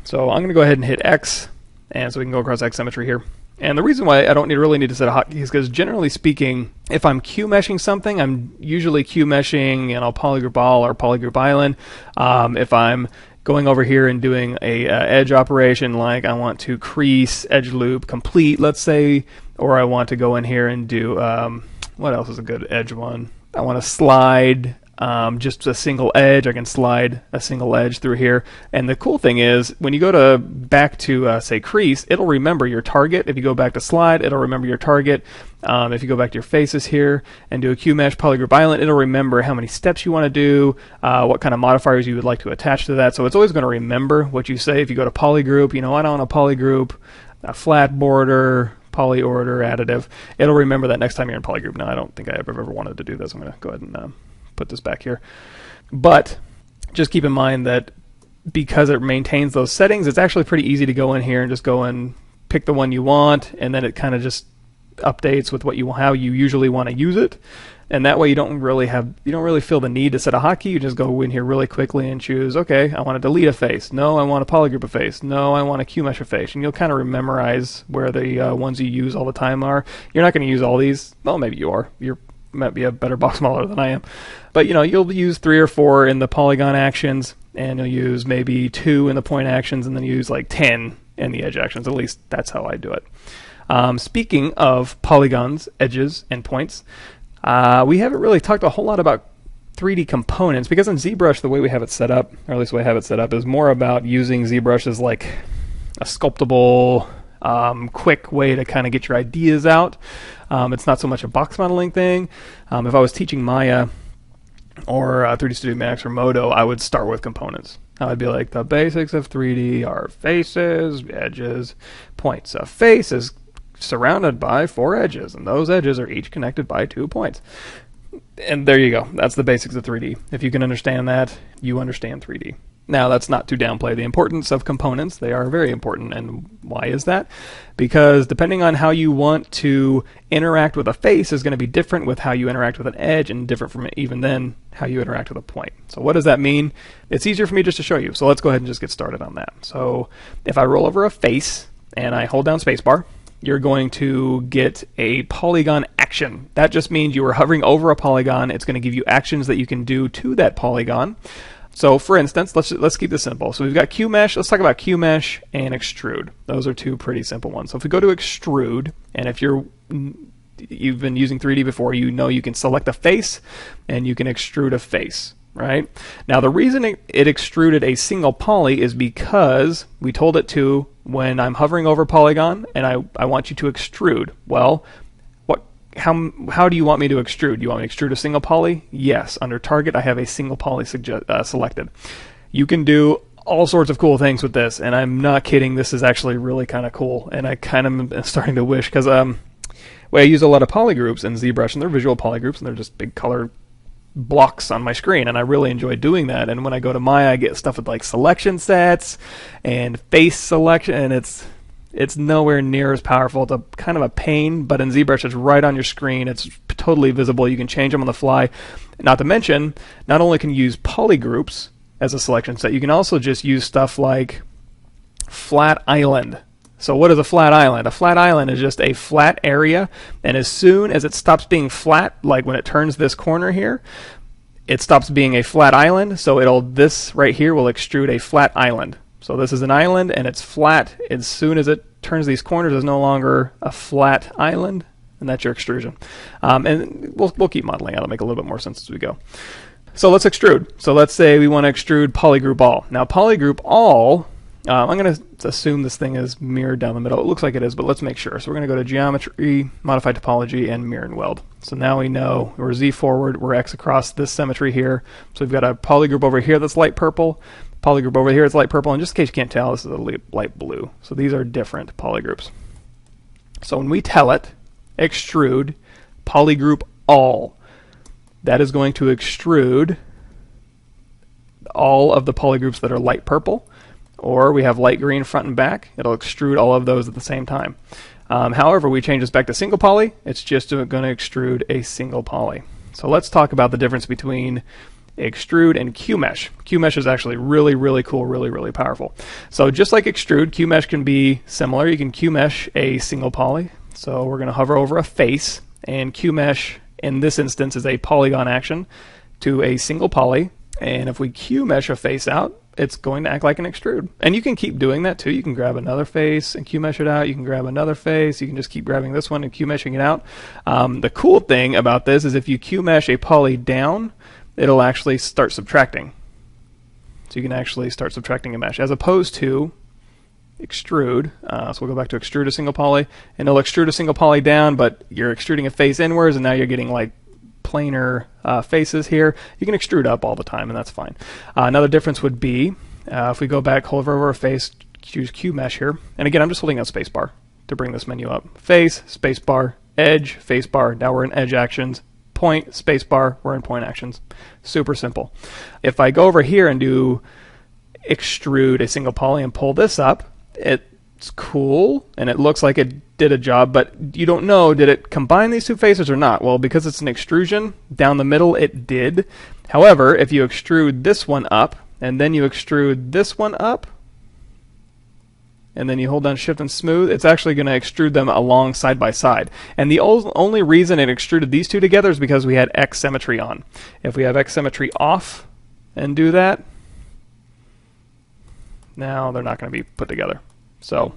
So I'm going to go ahead and hit X, and so we can go across X symmetry here. And the reason why I don't really need to set a hotkey is because generally speaking, if I'm QMeshing something, I'm usually QMeshing, polygroup all or polygroup island. If I'm going over here and doing a edge operation, like I want to crease edge loop complete, let's say, or I want to go in here and do, what else is a good edge one? I want to slide just a single edge. I can slide a single edge through here. And the cool thing is, when you go back to say crease, it'll remember your target. If you go back to slide, it'll remember your target. If you go back to your faces here and do a QMesh polygroup island, it'll remember how many steps you want to do, what kind of modifiers you would like to attach to that. So it's always going to remember what you say. If you go to polygroup, I don't want a polygroup, a flat border, poly order, additive. It'll remember that next time you're in polygroup. Now, I don't think I ever wanted to do this. I'm going to go ahead and put this back here. But just keep in mind that because it maintains those settings, it's actually pretty easy to go in here and just go and pick the one you want, and then it kind of just updates with how you usually want to use it. And that way you don't really feel the need to set a hotkey. You just go in here really quickly and choose, okay, I want to delete a face. No, I want to polygroup a face. No, I want to QMesh a face. And you'll kind of memorize where the ones you use all the time are. You're not going to use all these. Well, maybe you are. You might be a better box modeler than I am. But you'll use 3 or 4 in the Polygon Actions, and you'll use maybe 2 in the Point Actions, and then use like 10 in the Edge Actions. At least that's how I do it. Speaking of polygons, edges, and points, we haven't really talked a whole lot about 3D components, because in ZBrush, the way we have it set up, or at least the way I have it set up, is more about using ZBrush as like a sculptable, quick way to kind of get your ideas out. It's not so much a box modeling thing. If I was teaching Maya or 3D Studio Max or Modo, I would start with components. I would be like, the basics of 3D are faces, edges, points. A face is surrounded by 4 edges, and those edges are each connected by 2 points. And there you go. That's the basics of 3D. If you can understand that, you understand 3D. Now, that's not to downplay the importance of components. They are very important. And why is that? Because depending on how you want to interact with a face is going to be different with how you interact with an edge, and different from even then how you interact with a point. So what does that mean? It's easier for me just to show you. So let's go ahead and just get started on that. So if I roll over a face and I hold down spacebar, you're going to get a polygon action. That just means you are hovering over a polygon. It's going to give you actions that you can do to that polygon. So for instance, let's keep this simple. So we've got QMesh. Let's talk about QMesh and Extrude. Those are 2 pretty simple ones. So if we go to Extrude, and if you've been using 3D before, you can select a face and you can extrude a face, right? Now the reason it extruded a single poly is because we told it to, when I'm hovering over polygon and I want you to extrude. Well, how do you want me to extrude? Do you want me to extrude a single poly? Yes. Under target, I have a single poly selected. You can do all sorts of cool things with this, and I'm not kidding. This is actually really kind of cool, and I kind of am starting to wish, because I use a lot of polygroups in ZBrush, and they're visual polygroups, and they're just big color blocks on my screen, and I really enjoy doing that. And when I go to Maya, I get stuff with like selection sets and face selection, and it's nowhere near as powerful. It's kind of a pain, but in ZBrush, it's right on your screen. It's totally visible. You can change them on the fly. Not to mention, not only can you use polygroups as a selection set, you can also just use stuff like flat island. So what is a flat island? A flat island is just a flat area, and as soon as it stops being flat, like when it turns this corner here, it stops being a flat island, so this right here will extrude a flat island. So this is an island, and it's flat. As soon as it turns these corners, it's no longer a flat island, and that's your extrusion. And we'll keep modeling out. It'll make a little bit more sense as we go. So let's extrude. So let's say we want to extrude polygroup all. Now polygroup all, I'm going to assume this thing is mirrored down the middle. It looks like it is, but let's make sure. So we're going to go to Geometry, Modify Topology, and Mirror and Weld. So now we know we're Z forward, we're X across this symmetry here. So we've got a polygroup over here that's light purple, polygroup over here it's light purple, and just in case you can't tell, this is a light blue. So these are different polygroups. So when we tell it, extrude polygroup all, that is going to extrude all of the polygroups that are light purple, or we have light green front and back. It'll extrude all of those at the same time. However, we change this back to single poly, it's just going to extrude a single poly. So let's talk about the difference between Extrude, and QMesh. QMesh is actually really, really cool, really, really powerful. So just like Extrude, QMesh can be similar. You can QMesh a single poly. So we're going to hover over a face, and QMesh in this instance is a polygon action to a single poly. And if we QMesh a face out, it's going to act like an extrude. And you can keep doing that too. You can grab another face and QMesh it out. You can grab another face. You can just keep grabbing this one and QMeshing it out. The cool thing about this is if you QMesh a poly down, it'll actually start subtracting. So you can actually start subtracting a mesh, as opposed to extrude. So we'll go back to extrude a single poly, and it'll extrude a single poly down, but you're extruding a face inwards, and now you're getting like planar faces here. You can extrude up all the time, and that's fine. Another difference would be if we go back, hover over a face, choose QMesh here, and again, I'm just holding out spacebar to bring this menu up. Face, spacebar, edge, facebar. Now we're in edge actions. Point, spacebar, we're in point actions. Super simple. If I go over here and do extrude a single poly and pull this up, it's cool and it looks like it did a job, but you don't know, did it combine these two faces or not? Well, because it's an extrusion, down the middle it did. However, if you extrude this one up and then you extrude this one up, and then you hold down Shift and Smooth, it's actually going to extrude them along side by side. And the only reason it extruded these two together is because we had X symmetry on. If we have X symmetry off and do that, now they're not going to be put together. So